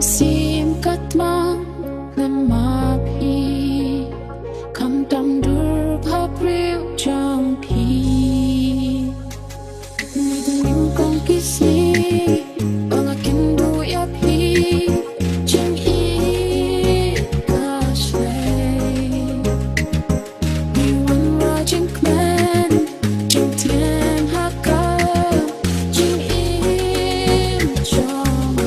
Singkat mang lemapi kam tam dur bhapriu chang pi ni dung kong kisni banga kindu ya pi ching i ka shlei ni wan ra ching kmen ching tien ha ka ching im chong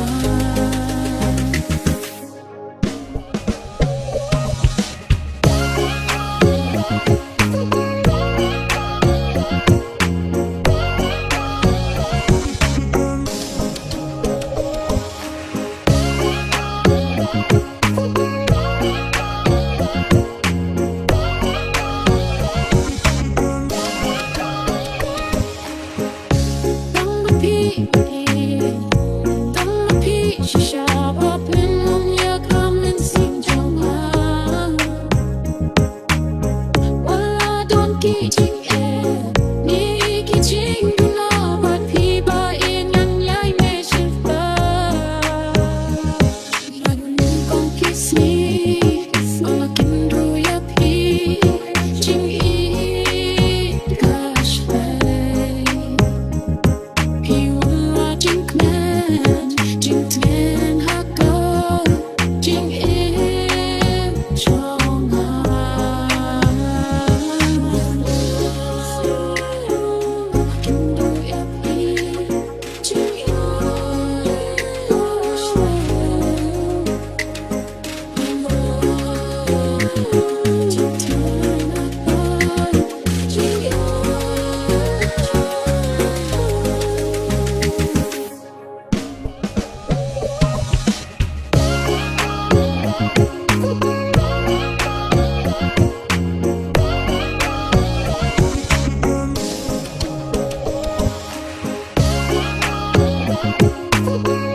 We'll be right back.